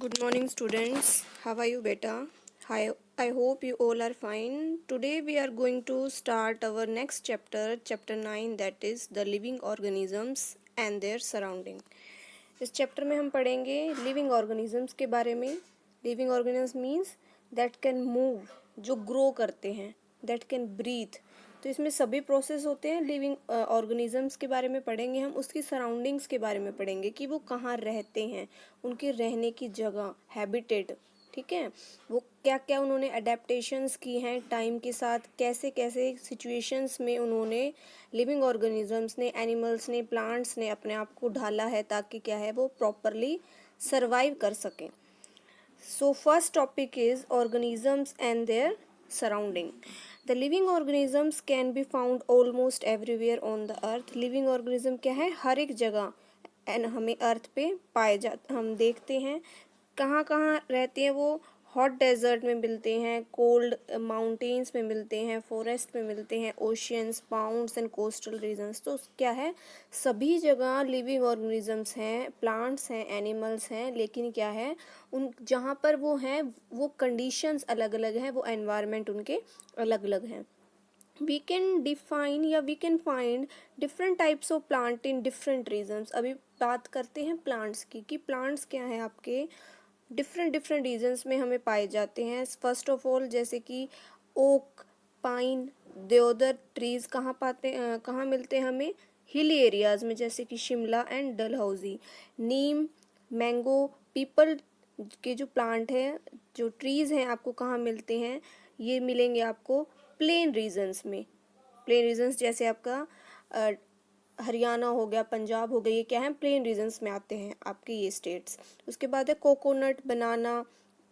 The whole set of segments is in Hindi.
Good morning, students. How are you, beta? I hope you all are fine. Today we are going to start our next chapter, chapter 9, that is the living organisms and their surrounding. इस चैप्टर में हम पढ़ेंगे लिविंग ऑर्गेनिजम्स के बारे में. Living organism means that can move, जो ग्रो करते हैं, दैट कैन ब्रीथ. तो इसमें सभी प्रोसेस होते हैं. लिविंग ऑर्गेनिजम्स के बारे में पढ़ेंगे हम. उसकी सराउंडिंग्स के बारे में पढ़ेंगे कि वो कहाँ रहते हैं, उनके रहने की जगह, हैबिटेट. ठीक है, वो क्या क्या उन्होंने अडेप्टेशंस की हैं टाइम के साथ, कैसे कैसे सिचुएशंस में उन्होंने, लिविंग ऑर्गेनिजम्स ने, एनिमल्स ने, प्लांट्स ने अपने आप को ढाला है ताकि क्या है वो प्रॉपरली सर्वाइव कर सकें. So first topic is organisms and their surrounding. The living organisms can be found almost everywhere on the earth. Living organism क्या है, हर एक जगह एंड हमें अर्थ पे पाए जाते, हम देखते हैं. कहाँ कहाँ रहते हैं वो, हॉट डेजर्ट में मिलते हैं, कोल्ड माउंटेन्स में मिलते हैं, फॉरेस्ट में मिलते हैं, oceans, ponds and coastal regions. तो क्या है, सभी जगह लिविंग ऑर्गेनिजम्स हैं, प्लांट्स हैं, एनिमल्स हैं. लेकिन क्या है, उन जहाँ पर वो हैं वो कंडीशंस अलग अलग हैं, वो एनवायरनमेंट उनके अलग अलग हैं. वी कैन डिफाइन या we can find different types of plant in different regions. अभी बात करते हैं प्लांट्स की कि प्लांट्स क्या है आपके डिफरेंट डिफरेंट रीजन्स में हमें पाए जाते हैं. फर्स्ट ऑफ ऑल जैसे कि ओक, पाइन, देवदार ट्रीज कहाँ मिलते हैं हमें, हिली एरियाज में, जैसे कि Shimla and Dalhousie. Neem, mango, people के जो प्लांट है, जो ट्रीज हैं, आपको कहाँ मिलते हैं, ये मिलेंगे आपको प्लेन रीजन्स में. प्लेन रीजन्स जैसे आपका हरियाणा हो गया, पंजाब हो गया, ये क्या है, प्लेन रीजन्स में आते हैं आपके ये स्टेट्स. उसके बाद है कोकोनट, बनाना,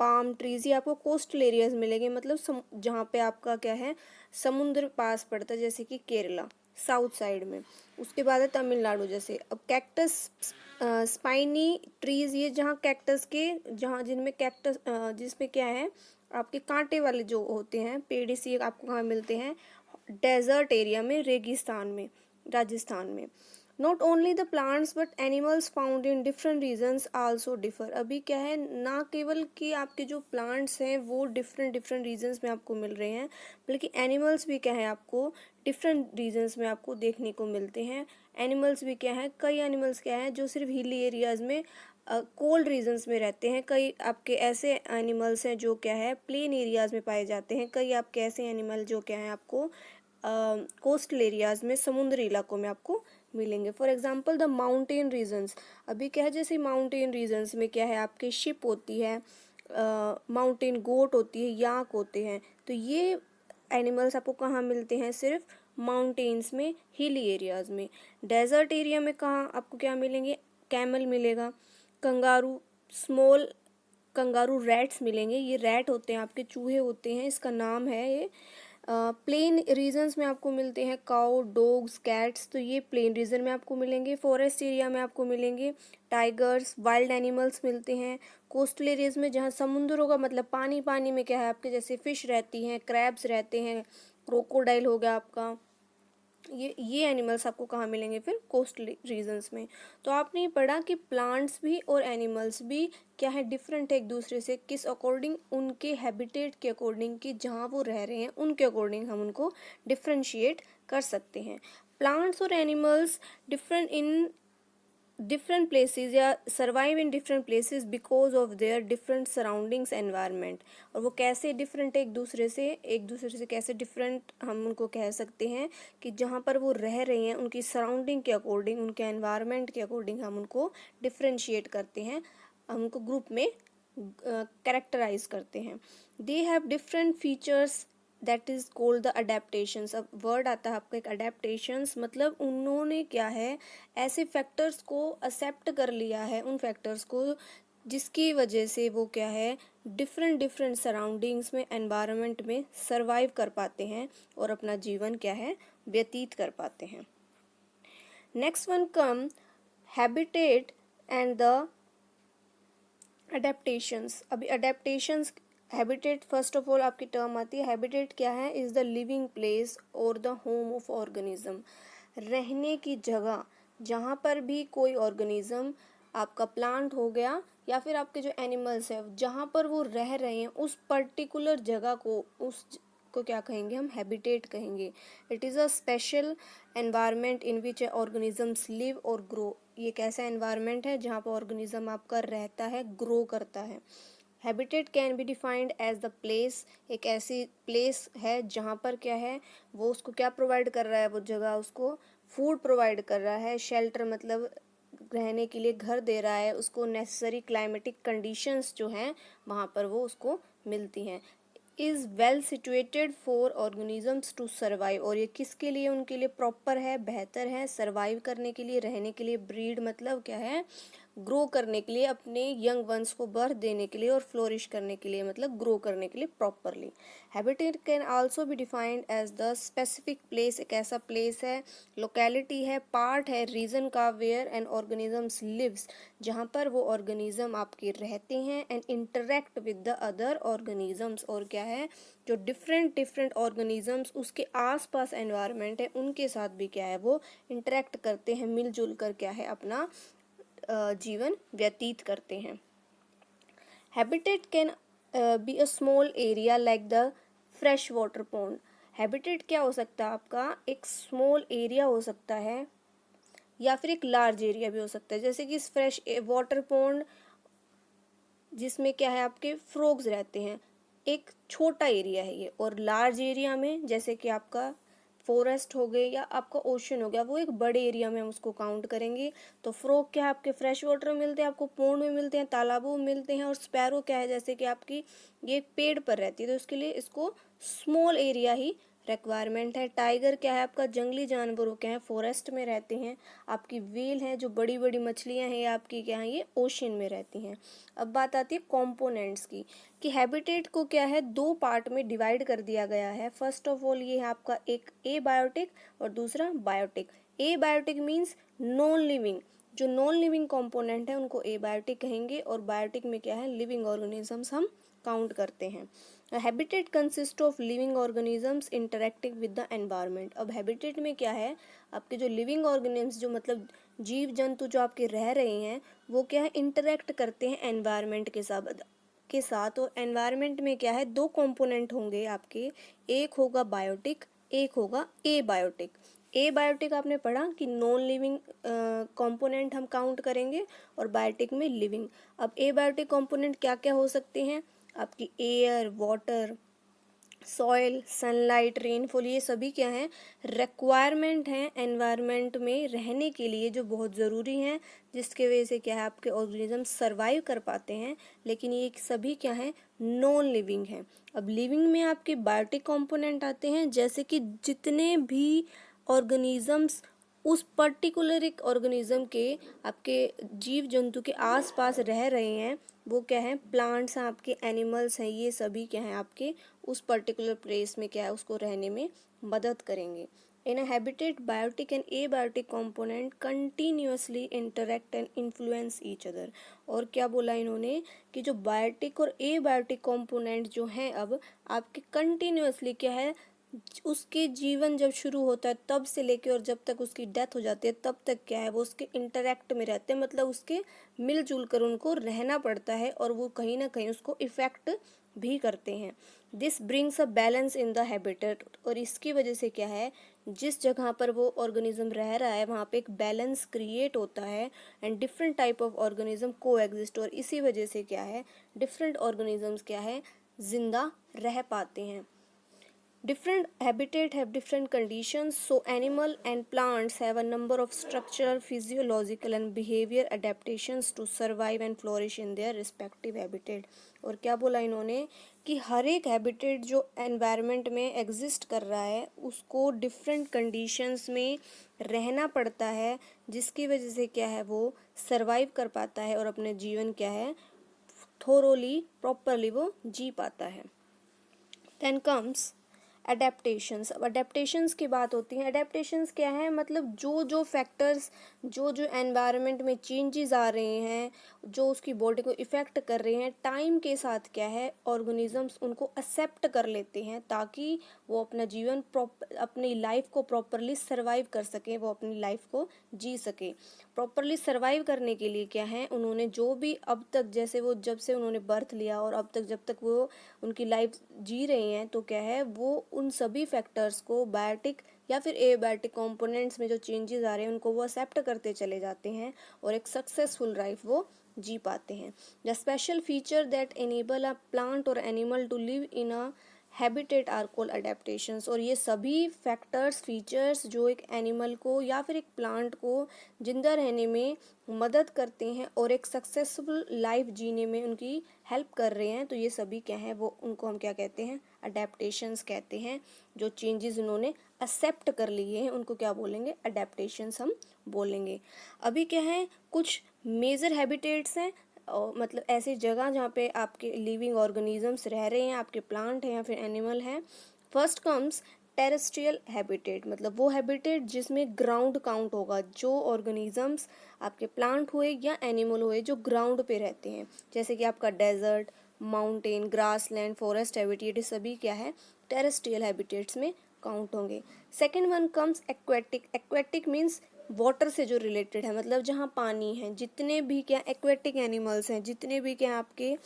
पाम ट्रीज, ये आपको कोस्टल एरियाज मिलेंगे, मतलब जहाँ पे आपका क्या है, समुद्र पास पड़ता है, जैसे कि केरला साउथ साइड में. उसके बाद है तमिलनाडु. जैसे अब कैक्टस, स्पाइनी ट्रीज, ये जहाँ कैक्टस के, जहाँ जिनमें कैक्टस, जिसमें क्या है आपके कांटे वाले जो होते हैं पेड़, इसी आपको कहाँ मिलते हैं, डेजर्ट एरिया में, रेगिस्तान में, राजस्थान में. Not only the plants but animals found in different regions also differ. अभी क्या है, ना केवल कि आपके जो प्लांट्स हैं वो डिफरेंट डिफरेंट रीजन्स में आपको मिल रहे हैं, बल्कि एनिमल्स भी क्या है आपको डिफरेंट रीजन्स में आपको देखने को मिलते हैं. एनिमल्स भी क्या है, कई एनिमल्स क्या है जो सिर्फ हिली एरियाज में, कोल्ड रीजन्स में रहते हैं. कई आपके ऐसे एनिमल्स हैं जो क्या है प्लेन एरियाज में पाए जाते हैं. कई आपके ऐसे एनिमल जो क्या है आपको कोस्टल एरियाज में, समुद्री इलाकों में आपको मिलेंगे. For example the mountain regions. अभी क्या है, जैसे माउंटेन रीजन्स में क्या है आपके शिप होती है, माउंटेन गोट होती है, याक होते हैं. तो ये एनिमल्स आपको कहाँ मिलते हैं, सिर्फ माउंटेन्स में, हिली एरियाज में. डेजर्ट एरिया में कहाँ आपको क्या मिलेंगे, कैमल मिलेगा, कंगारू, स्मॉल कंगारू रैट्स मिलेंगे. ये रैट होते हैं आपके, चूहे होते हैं, इसका नाम है ये. प्लेन रीजन्स में आपको मिलते हैं काउ, डॉग्स, कैट्स, तो ये प्लेन रीजन में आपको मिलेंगे. फॉरेस्ट एरिया में आपको मिलेंगे टाइगर्स, वाइल्ड एनिमल्स मिलते हैं. कोस्टल एरियाज में जहाँ समुद्र होगा, मतलब पानी पानी में क्या है आपके, जैसे फिश रहती हैं, क्रैब्स रहते हैं, क्रोकोडाइल हो गया आपका. ये एनिमल्स आपको कहाँ मिलेंगे फिर, कोस्टल रीजन्स में. तो आपने ये पढ़ा कि प्लांट्स भी और एनिमल्स भी क्या है, डिफरेंट है एक दूसरे से. किस अकॉर्डिंग, उनके हैबिटेट के अकॉर्डिंग, कि जहाँ वो रह रहे हैं उनके अकॉर्डिंग हम उनको डिफ्रेंशिएट कर सकते हैं. प्लांट्स और animals different in different places या survive in different places because of their different surroundings environment. और वो कैसे डिफरेंट है एक दूसरे से कैसे डिफरेंट हम उनको कह सकते हैं, कि जहाँ पर वो रह रहे हैं उनकी सराउंडिंग के अकॉर्डिंग, उनके एनवायरनमेंट के अकॉर्डिंग हम उनको डिफ्रेंशिएट करते हैं, हम उनको ग्रुप में कैरेक्टराइज करते हैं. They have different features that is called the adaptations. अब वर्ड आता है आपका एक अडेप्टेशंस, मतलब उन्होंने क्या है ऐसे फैक्टर्स को एक्सेप्ट कर लिया है, उन फैक्टर्स को जिसकी वजह से वो क्या है डिफरेंट डिफरेंट सराउंडिंग्स में, एनवायरनमेंट में सर्वाइव कर पाते हैं और अपना जीवन क्या है व्यतीत कर पाते हैं. Next one come habitat and the adaptations. अभी adaptations, habitat first of all आपकी टर्म आती है. हैबिटेट क्या है, इज़ द लिविंग प्लेस और द होम ऑफ ऑर्गेनिज्म. रहने की जगह, जहाँ पर भी कोई ऑर्गेनिज्म, आपका प्लांट हो गया या फिर आपके जो एनिमल्स हैं जहाँ पर वो रह रहे हैं उस पर्टिकुलर जगह को, को क्या कहेंगे हम, हैबिटेट कहेंगे। It is a special environment in which organisms live और ग्रो। ये एक ऐसा एनवायरनमेंट है जहाँ पर ऑर्गेनिज्म आपका रहता है, ग्रो करता है। Habitat can be defined as the place, एक ऐसी प्लेस है जहाँ पर क्या है, वो उसको क्या प्रोवाइड कर रहा है, वो जगह उसको फूड प्रोवाइड कर रहा है, शेल्टर मतलब रहने के लिए घर दे रहा है, उसको नेसेसरी क्लाइमेटिक कंडीशंस जो हैं वहाँ पर वो उसको मिलती हैं। Is well situated for organisms to survive, और ये किसके लिए, उनके लिए प्रॉपर है, बेहतर है सर्वाइव करने के लिए, रहने के लिए। ब्रीड मतलब क्या है, ग्रो करने के लिए, अपने यंग वंस को बर्थ देने के लिए, और फ्लोरिश करने के लिए मतलब ग्रो करने के लिए properly. Habitat can also be defined as the specific place, एक ऐसा प्लेस है, लोकेलिटी है, पार्ट है रीजन का वेयर एन ऑर्गेनिजम्स लिव्स, जहाँ पर वो ऑर्गेनिज्म आपके रहते हैं, and interact with the other organisms, और क्या है, जो डिफरेंट ऑर्गेनिजम्स उसके आसपास एनवायरनमेंट है उनके साथ भी क्या है, वो इंटरेक्ट करते हैं, मिलजुल कर क्या है अपना जीवन व्यतीत करते हैं। Habitat can be a small area like the fresh water pond. Habitat क्या हो सकता है आपका, एक स्मॉल एरिया हो सकता है या फिर एक लार्ज एरिया भी हो सकता है, जैसे कि इस फ्रेश वाटर पॉन्ड जिसमें क्या है आपके फ्रॉग्स रहते हैं, एक छोटा एरिया है ये, और लार्ज एरिया में जैसे कि आपका फॉरेस्ट हो गए या आपका ओशन हो गया, वो एक बड़े एरिया में हम उसको काउंट करेंगे। तो फ्रॉग क्या है, आपके फ्रेश वाटर में मिलते हैं, आपको पोंड में मिलते हैं, तालाबों में मिलते हैं, और स्पैरो क्या है, जैसे कि आपकी ये पेड़ पर रहती है, तो इसके लिए इसको स्मॉल एरिया ही रिक्वायरमेंट है। टाइगर क्या है आपका, जंगली जानवरों क्या है, फॉरेस्ट में रहते हैं। आपकी व्हेल है, जो बड़ी बड़ी मछलियां हैं, आपकी क्या है, ये ओशन में रहती हैं। अब बात आती है कंपोनेंट्स की, कि हैबिटेट को क्या है, दो पार्ट में डिवाइड कर दिया गया है। फर्स्ट ऑफ ऑल ये है आपका एक एबायोटिक और दूसरा biotic. Abiotic means non living, जो नॉन लिविंग कंपोनेंट है उनको एबायोटिक कहेंगे, और बायोटिक में क्या है, लिविंग ऑर्गेनिजम्स हम काउंट करते हैं। Habitat consist of living organisms interacting with the environment. अब हैबिटेट में क्या है, आपके जो लिविंग ऑर्गेनिजम्स, जो मतलब जीव जंतु जो आपके रह रहे हैं, वो क्या है, इंटरेक्ट करते हैं एनवायरनमेंट के साथ। और एनवायरनमेंट में क्या है, दो कंपोनेंट होंगे आपके, एक होगा बायोटिक, एक होगा एबायोटिक। एबायोटिक आपने पढ़ा कि नॉन लिविंग कंपोनेंट हम काउंट करेंगे, और बायोटिक में लिविंग। अब एबायोटिक कंपोनेंट क्या क्या हो सकते हैं, आपकी air, water, soil, sunlight, rainfall, ये सभी क्या हैं, रिक्वायरमेंट हैं एनवायरनमेंट में रहने के लिए, जो बहुत ज़रूरी हैं, जिसके वजह से क्या है आपके ऑर्गेनिज्म सर्वाइव कर पाते हैं। लेकिन ये सभी क्या हैं, नॉन लिविंग हैं। अब लिविंग में आपके बायोटिक कंपोनेंट आते हैं, जैसे कि जितने भी ऑर्गेनिजम्स उस पर्टिकुलर एक ऑर्गेनिज्म के, आपके जीव जंतु के आसपास रह रहे हैं, वो क्या है, प्लांट्स हैं आपके, एनिमल्स हैं, ये सभी क्या हैं आपके उस पर्टिकुलर प्लेस में क्या है, उसको रहने में मदद करेंगे। In a habitat biotic and abiotic component continuously interact and influence each other. और क्या बोला इन्होंने, कि जो बायोटिक और एबायोटिक कंपोनेंट जो हैं, अब आपके कंटिन्यूअसली क्या है, उसके जीवन जब शुरू होता है तब से लेके और जब तक उसकी डेथ हो जाती है तब तक क्या है, वो उसके इंटरेक्ट में रहते हैं, मतलब उसके मिलजुल कर उनको रहना पड़ता है, और वो कहीं ना कहीं उसको इफेक्ट भी करते हैं। This brings a balance in the habitat, और इसकी वजह से क्या है, जिस जगह पर वो ऑर्गेनिज्म रह रहा है वहाँ पे एक बैलेंस क्रिएट होता है, and different type of organism को एग्जिस्ट, और इसी वजह से क्या है, डिफरेंट ऑर्गेनिजम्स क्या है, जिंदा रह पाते हैं। Different habitat have different conditions, so animal and plants have a number of structural, physiological and behavior adaptations to survive and flourish in their respective habitat. और क्या बोला इन्होंने, कि हर एक हैबिटेट जो एनवायरनमेंट में एग्जिस्ट कर रहा है उसको डिफरेंट कंडीशंस में रहना पड़ता है, जिसकी वजह से क्या है, वो सरवाइव कर पाता है और अपने जीवन क्या है, थोरोली प्रॉपरली वो जी पाता है। Then comes adaptations. अब अडेप्टेशंस की बात होती है। अडेप्टेशंस क्या है, मतलब जो जो फैक्टर्स, जो जो एनवायरनमेंट में चेंजेस आ रहे हैं, जो उसकी बॉडी को इफ़ेक्ट कर रहे हैं, टाइम के साथ क्या है ऑर्गेनिजम्स उनको एक्सेप्ट कर लेते हैं ताकि वो अपना जीवन अपनी लाइफ को प्रॉपरली सर्वाइव कर सकें, वो अपनी लाइफ को जी सके। प्रॉपरली सर्वाइव करने के लिए क्या है, उन्होंने जो भी अब तक, जैसे वो जब से उन्होंने बर्थ लिया और अब तक जब तक वो उनकी लाइफ जी रहे हैं, तो क्या है वो उन सभी फैक्टर्स को, बायोटिक या फिर एबायोटिक कंपोनेंट्स में जो चेंजेस आ रहे हैं उनको वो एक्सेप्ट करते चले जाते हैं और एक सक्सेसफुल लाइफ वो जी पाते हैं। The special feature that enable a plant or animal to live in a habitat are called adaptations. और ये सभी फैक्टर्स, फीचर्स जो एक एनिमल को या फिर एक प्लांट को जिंदा रहने में मदद करते हैं और एक सक्सेसफुल लाइफ जीने में उनकी हेल्प कर रहे हैं, तो ये सभी क्या है, वो उनको हम क्या कहते हैं, अडेप्टेशंस कहते हैं। जो चेंजेस उन्होंने एक्सेप्ट कर लिए हैं उनको क्या बोलेंगे, अडेप्टेशंस हम बोलेंगे। अभी क्या है, कुछ मेजर हैबिटेट्स हैं, मतलब ऐसी जगह जहाँ पे आपके लिविंग ऑर्गेनिजम्स रह रहे हैं, आपके प्लांट हैं या फिर एनिमल हैं। फर्स्ट कम्स टेरेस्ट्रियल हैबिटेट, मतलब वो हैबिटेट जिसमें ग्राउंड काउंट होगा, जो ऑर्गेनिजम्स आपके प्लांट हुए या एनिमल हुए जो ग्राउंड पे रहते हैं, जैसे कि आपका desert, mountain, grassland, forest habitat, ये सभी क्या है, टेरेस्ट्रियल हैबिटेट्स में काउंट होंगे। Second one comes aquatic. Aquatic means water से जो रिलेटेड है, मतलब जहाँ पानी है, जितने भी क्या एक्वेटिक एनिमल्स हैं, जितने भी क्या आपके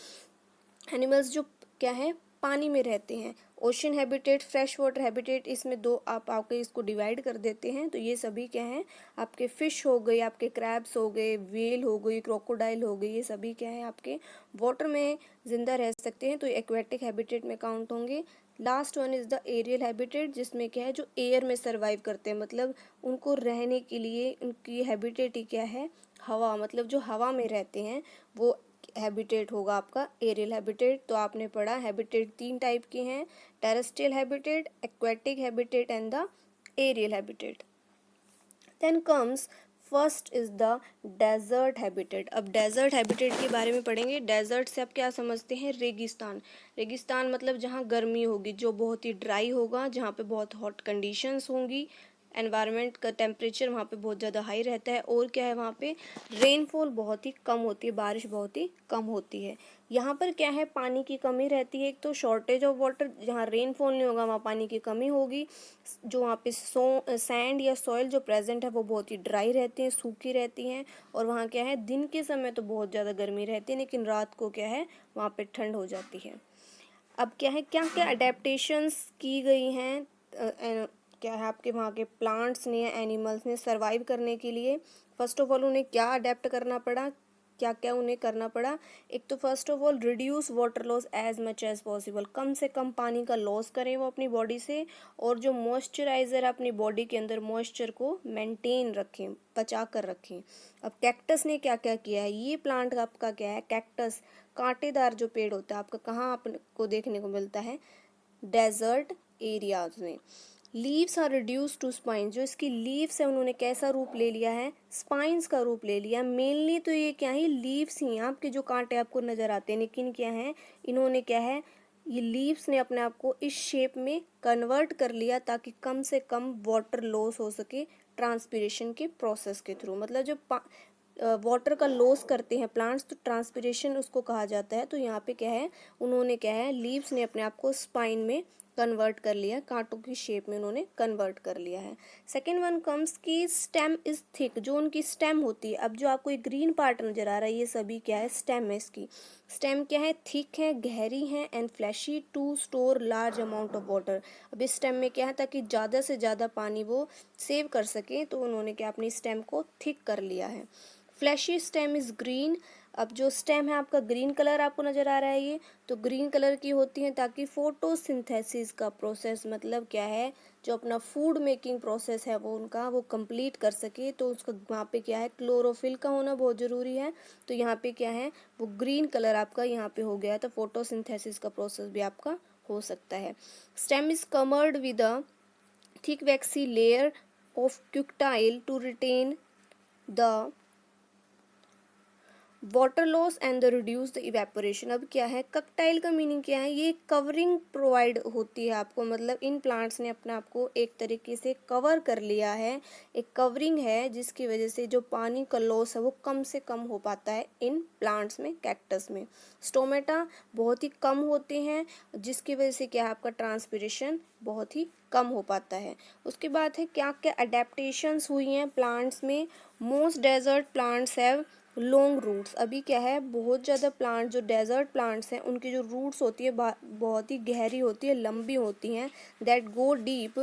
एनिमल्स जो क्या है पानी में रहते हैं। Ocean habitat, fresh water habitat, इसमें दो आप आपके इसको डिवाइड कर देते हैं, तो ये सभी क्या हैं, आपके फिश हो गए, आपके क्रैब्स हो गए, व्हेल हो गई, क्रोकोडाइल हो गई, ये सभी क्या है आपके वाटर में जिंदा रह सकते हैं, तो ये एक्वेटिक हैबिटेट में काउंट होंगे। Last one is the aerial habitat, जिसमें क्या है जो एयर में सर्वाइव करते हैं, मतलब उनको रहने के लिए उनकी हैबिटेट ही क्या है, हवा, मतलब जो हवा में रहते हैं वो हैबिटेट होगा आपका एरियल हैबिटेट। तो आपने पढ़ा हैबिटेट तीन टाइप के हैं, terrestrial habitat, aquatic habitat and the aerial habitat. Then comes first is the desert habitat. अब डेजर्ट हैबिटेट के बारे में पढ़ेंगे। डेजर्ट से आप क्या समझते हैं, रेगिस्तान। रेगिस्तान मतलब जहाँ गर्मी होगी, जो बहुत ही ड्राई होगा, जहाँ पे बहुत हॉट कंडीशंस होंगी, एनवायरनमेंट का टेम्परेचर वहाँ पे बहुत ज़्यादा हाई रहता है, और क्या है वहाँ पे रेनफॉल बहुत ही कम होती है, बारिश बहुत ही कम होती है। यहाँ पर क्या है, पानी की कमी रहती है, एक तो शॉर्टेज ऑफ वाटर, जहाँ रेनफॉल नहीं होगा वहाँ पानी की कमी होगी। जो वहाँ पे सैंड या सॉइल जो प्रेजेंट है वो बहुत ही ड्राई रहती हैं, सूखी रहती हैं, और वहाँ क्या है दिन के समय तो बहुत ज़्यादा गर्मी रहती है, लेकिन रात को क्या है वहाँ पे ठंड हो जाती है। अब क्या है, क्या क्या अडेप्टेशंस की गई हैं, क्या है आपके वहाँ के प्लांट्स ने, एनिमल्स ने सर्वाइव करने के लिए। फर्स्ट ऑफ ऑल उन्हें क्या अडेप्ट करना पड़ा, क्या क्या उन्हें करना पड़ा। एक तो first of all reduce water loss as much as possible, कम से कम पानी का लॉस करें वो अपनी बॉडी से, और जो मॉइस्चराइज़र अपनी बॉडी के अंदर मॉइस्चर को मेंटेन रखें, बचा कर रखें। अब कैक्टस ने क्या क्या किया है, ये प्लांट आपका क्या है, कैक्टस कांटेदार जो पेड़ होता है आपका, कहाँ आपको देखने को मिलता है, डेजर्ट एरियाज में। Leaves are reduce to spines, जो इसकी लीव्स है उन्होंने कैसा रूप ले लिया है, स्पाइंस का रूप ले लिया। मेनली तो ये क्या है, लीव्स ही हैं, आपके जो कांटे आपको नजर आते हैं, लेकिन क्या है इन्होंने क्या है, ये लीव्स ने अपने आप को इस शेप में कन्वर्ट कर लिया ताकि कम से कम वाटर लॉस हो सके ट्रांसपिरेशन के प्रोसेस के थ्रू। मतलब जो वाटर का लॉस करते हैं प्लांट्स, तो ट्रांसपिरेशन उसको कहा जाता है। तो यहाँ पे क्या है, उन्होंने क्या है, लीव्स ने अपने आप को स्पाइन में कन्वर्ट कर लिया, कांटों की शेप में उन्होंने कन्वर्ट कर लिया है। सेकेंड वन कम्स की स्टेम इज थिक, जो उनकी स्टेम होती है, अब जो आपको एक ग्रीन पार्ट नजर आ रहा है ये सभी क्या है, स्टेम है इसकी। स्टेम क्या है, थिक है, गहरी है, and fleshy to store large amount of water. अब इस स्टेम में क्या है, ताकि ज़्यादा से ज़्यादा पानी वो सेव कर सके, तो उन्होंने क्या अपनी स्टेम को थिक कर लिया है। फ्लैशी स्टेम इज ग्रीन, अब जो स्टेम है आपका ग्रीन कलर आपको नज़र आ रहा है, ये तो ग्रीन कलर की होती हैं ताकि फोटोसिंथेसिस का प्रोसेस, मतलब क्या है जो अपना फूड मेकिंग प्रोसेस है वो उनका वो कंप्लीट कर सके, तो उसका वहाँ पे क्या है क्लोरोफिल का होना बहुत ज़रूरी है। तो यहाँ पे क्या है वो ग्रीन कलर आपका यहाँ पे हो गया, तो फोटोसिंथेसिस का प्रोसेस भी आपका हो सकता है। Stem is covered with a thick waxy layer of cuticle to retain the water loss and the reduce the evaporation. अब क्या है, कक्टाइल का मीनिंग क्या है, ये कवरिंग प्रोवाइड होती है आपको, मतलब इन प्लांट्स ने अपने आप को एक तरीके से कवर कर लिया है, एक कवरिंग है जिसकी वजह से जो पानी का लॉस है वो कम से कम हो पाता है इन प्लांट्स में, कैक्टस में। स्टोमेटा बहुत ही कम होते हैं जिसकी वजह से क्या है, आपका ट्रांसपिरेशन बहुत ही कम हो पाता है। उसके बाद है क्या क्या अडेप्टेशंस हुई हैं प्लांट्स में। Most desert plants have long roots. अभी क्या है, बहुत ज़्यादा प्लांट जो डेजर्ट प्लांट्स हैं उनकी जो रूट्स होती है बहुत ही गहरी होती है, लंबी होती हैं, दैट गो डीप।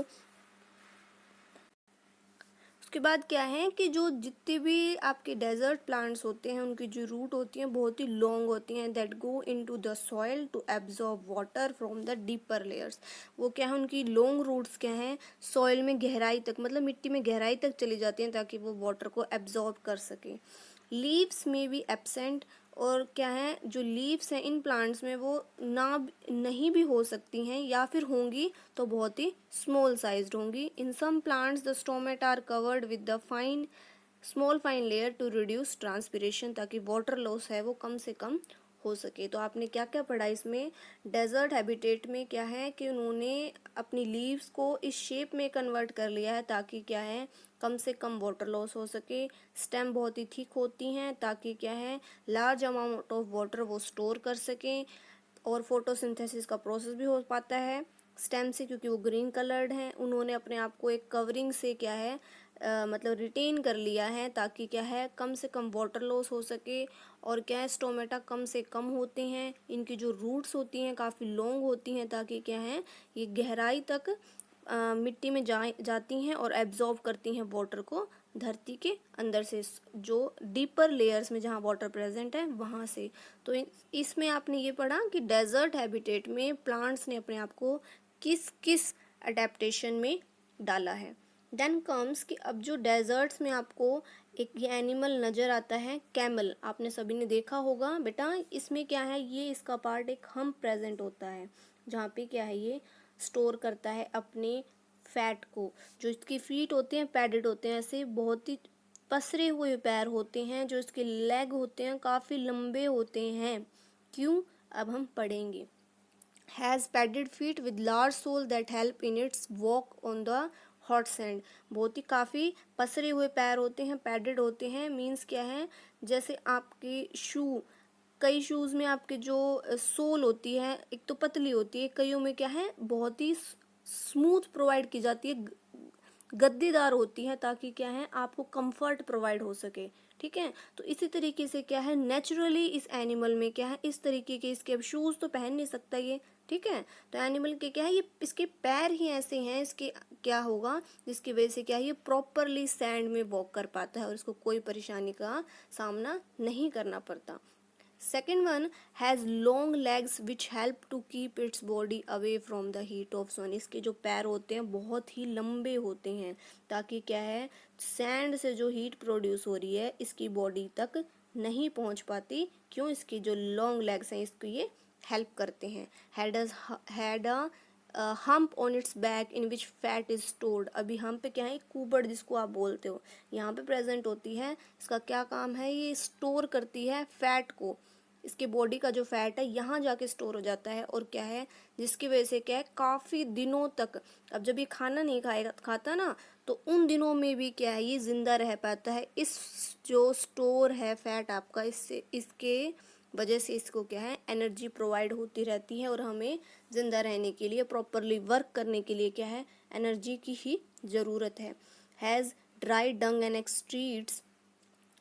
उसके बाद क्या है कि जो जितने भी आपके डेजर्ट प्लांट्स होते हैं उनकी जो रूट होती हैं बहुत ही लॉन्ग होती हैं, that go into the soil to absorb water from the deeper layers. वो क्या है, उनकी लॉन्ग रूट्स क्या हैं, सॉइल में गहराई तक, मतलब मिट्टी में गहराई तक चली जाती हैं ताकि वो वाटर को एब्जॉर्ब कर सके। लीव्स में भी एब्सेंट, और क्या है, जो लीव्स हैं इन प्लांट्स में वो नहीं भी हो सकती हैं, या फिर होंगी तो बहुत ही स्मॉल साइज्ड होंगी। In some plants the stomata are covered with the small fine layer to reduce transpiration, ताकि वाटर लॉस है वो कम से कम हो सके। तो आपने क्या क्या पढ़ा इसमें, डेजर्ट हैबिटेट में क्या है कि उन्होंने अपनी लीव्स को इस शेप में कन्वर्ट कर लिया है ताकि क्या है, कम से कम वाटर लॉस हो सके। स्टेम बहुत ही थिक होती हैं ताकि क्या है, लार्ज अमाउंट ऑफ वाटर वो स्टोर कर सकें, और फोटोसिंथेसिस का प्रोसेस भी हो पाता है स्टेम से, क्योंकि वो ग्रीन कलर्ड हैं। उन्होंने अपने आप को एक कवरिंग से क्या है, मतलब रिटेन कर लिया है ताकि क्या है, कम से कम वाटर लॉस हो सके। और क्या है, स्टोमेटा कम से कम होते हैं, इनकी जो रूट्स होती हैं काफ़ी लॉन्ग होती हैं ताकि क्या है, ये गहराई तक मिट्टी में जाती हैं और एब्जॉर्ब करती हैं वाटर को धरती के अंदर से, जो डीपर लेयर्स में जहाँ वाटर प्रेजेंट है वहाँ से। तो इसमें आपने ये पढ़ा कि डेजर्ट हैबिटेट में प्लांट्स ने अपने आप को किस किस अडेप्टेशन में डाला है। देन कम्स कि अब जो डेजर्ट्स में आपको एक ये एनिमल नज़र आता है, कैमल, आपने सभी ने देखा होगा बेटा। इसमें क्या है, ये इसका पार्ट एक हम्प प्रेजेंट होता है जहाँ पे क्या है, ये स्टोर करता है अपने फैट को। जो इसकी फीट होते हैं पैडेड होते हैं, ऐसे बहुत ही पसरे हुए पैर होते हैं। जो इसके लेग होते हैं काफ़ी लंबे होते हैं। क्यों, अब हम पढ़ेंगे। Has padded feet with large sole that help in its walk on the hot sand. बहुत ही काफ़ी पसरे हुए पैर होते हैं, पैडेड होते हैं। मीन्स क्या है, जैसे आपके शू, कई शूज़ में आपके जो सोल होती है एक तो पतली होती है, कईयों में क्या है बहुत ही स्मूथ प्रोवाइड की जाती है, गद्देदार होती है ताकि क्या है, आपको कंफर्ट प्रोवाइड हो सके। ठीक है, तो इसी तरीके से क्या है, नेचुरली इस एनिमल में क्या है, इस तरीके के इसके अब शूज़ तो पहन नहीं सकता ये। ठीक है, तो एनिमल के क्या है, ये इसके पैर ही ऐसे हैं, इसके क्या होगा, जिसकी वजह से क्या है, ये प्रॉपरली सैंड में वॉक कर पाता है और इसको कोई परेशानी का सामना नहीं करना पड़ता। Second one has long legs which help to keep its body away from the heat of sun। इसके जो पैर होते हैं बहुत ही लंबे होते हैं ताकि क्या है, सैंड से जो हीट प्रोड्यूस हो रही है इसकी बॉडी तक नहीं पहुंच पाती। क्यों, इसकी जो लॉन्ग लेग्स हैं इसको ये हेल्प करते हैं। Had a hump on it's back in which fat is stored. अभी हम्प पे क्या है, कुबड़ जिसको आप बोलते हो, यहाँ पे प्रेजेंट होती है। इसका क्या काम है, ये स्टोर करती है फैट को। इसके बॉडी का जो फैट है यहाँ जाके स्टोर हो जाता है, और क्या है, जिसकी वजह से क्या है, काफ़ी दिनों तक, अब जब ये खाना नहीं खाता ना, तो उन दिनों में भी क्या है, ये जिंदा रह पाता है। इस जो स्टोर है फैट आपका, इससे इसके वजह से इसको क्या है, एनर्जी प्रोवाइड होती रहती है, और हमें ज़िंदा रहने के लिए, प्रॉपरली वर्क करने के लिए क्या है, एनर्जी की ही ज़रूरत है। Has dry dung and excretes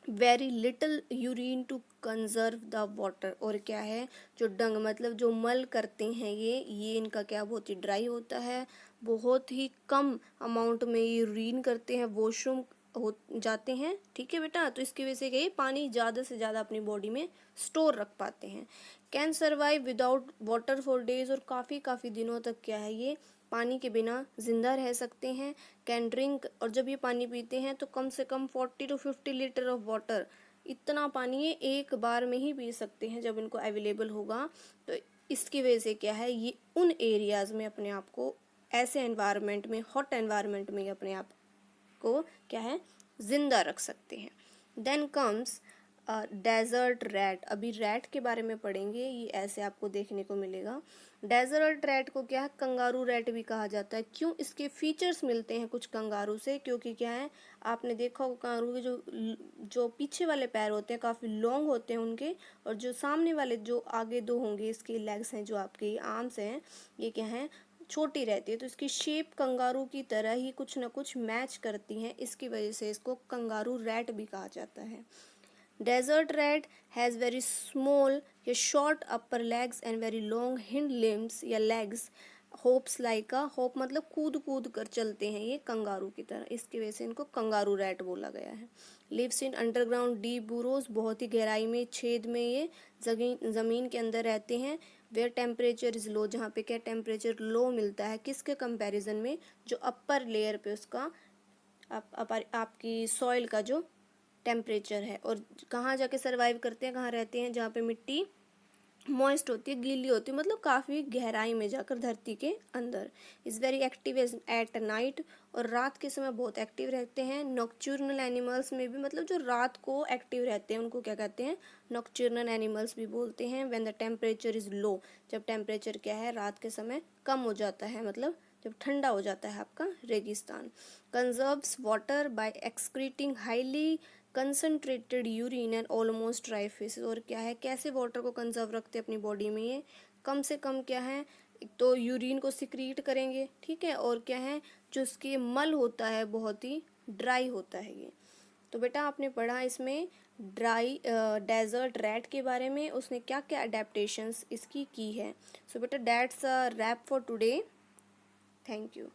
very little urine to conserve the water. और क्या है, जो डंग मतलब जो मल करते हैं ये इनका क्या बहुत ही ड्राई होता है, बहुत ही कम अमाउंट में ये यूरिन करते हैं, वॉशरूम हो जाते हैं। ठीक है बेटा, तो इसकी वजह से क्या, पानी ज़्यादा से ज़्यादा अपनी बॉडी में स्टोर रख पाते हैं। Can survive without water for days, और काफ़ी दिनों तक क्या है, ये पानी के बिना जिंदा रह सकते हैं। कैन ड्रिंक, और जब ये पानी पीते हैं तो कम से कम 40 to 50 लीटर ऑफ वाटर, इतना पानी ये एक बार में ही पी सकते हैं जब इनको अवेलेबल होगा। तो इसकी वजह से क्या है, ये उन एरियाज़ में अपने आप को, ऐसे एनवायरनमेंट में, हॉट एनवायरनमेंट में अपने आप को क्या है, जिंदा रख सकते हैं। देन कम्स डेजर्ट रैट, अभी रैट के बारे में पढ़ेंगे, ये ऐसे आपको देखने को मिलेगा। डेजर्ट रैट को क्या है, कंगारू रैट भी कहा जाता है। क्यों, इसके फीचर्स मिलते हैं कुछ कंगारू से, क्योंकि क्या है, आपने देखा होगा कंगारू के जो पीछे वाले पैर होते हैं काफ़ी लॉन्ग होते हैं उनके, और जो सामने वाले जो आगे दो होंगे इसके लेग्स हैं, जो आपके आर्म्स हैं, ये क्या है, छोटी रहती है। तो इसकी शेप कंगारू की तरह ही कुछ ना कुछ मैच करती हैं, इसकी वजह से इसको कंगारू रैट भी कहा जाता है। Desert rat has very small या short upper legs and very long hind limbs या legs. होप्स लाइक अ, होप मतलब कूद कूद कर चलते हैं ये कंगारू की तरह, इसकी वजह से इनको कंगारू रैट बोला गया है। लिव्स इन अंडरग्राउंड डीप बुरोज, बहुत ही गहराई में, छेद में ये ज़मीन के अंदर रहते हैं। वेयर टेम्परेचर इज़ लो, जहाँ पे क्या टेम्परेचर लो मिलता है, किसके कंपैरिजन में, जो अपर लेयर पे उसका आपकी सॉइल का जो टेम्परेचर है। और कहाँ जाके सरवाइव करते हैं, कहाँ रहते हैं, जहाँ पे मिट्टी मॉइस्ट होती है, गीली होती है, मतलब काफ़ी गहराई में जाकर धरती के अंदर। Is very active at night, और रात के समय बहुत एक्टिव रहते हैं। नॉक्चुर्नल एनिमल्स में भी, मतलब जो रात को एक्टिव रहते हैं उनको क्या कहते हैं, नॉक्चुर्नल एनिमल्स भी बोलते हैं। When the temperature is low, जब टेम्परेचर क्या है रात के समय कम हो जाता है, मतलब जब ठंडा हो जाता है आपका रेगिस्तान। Conserves water by excreting highly concentrated urine and almost dry faeces, और क्या है, कैसे वाटर को कंजर्व रखते हैं अपनी बॉडी में, ये कम से कम क्या है, एक तो यूरिन को सिक्रीट करेंगे, ठीक है, और क्या है, जो उसके मल होता है बहुत ही ड्राई होता है ये। तो बेटा आपने पढ़ा इसमें डेजर्ट रैट के बारे में, उसने क्या क्या अडेप्टेशंस इसकी की है। सो बेटा that's a rap for today, thank you.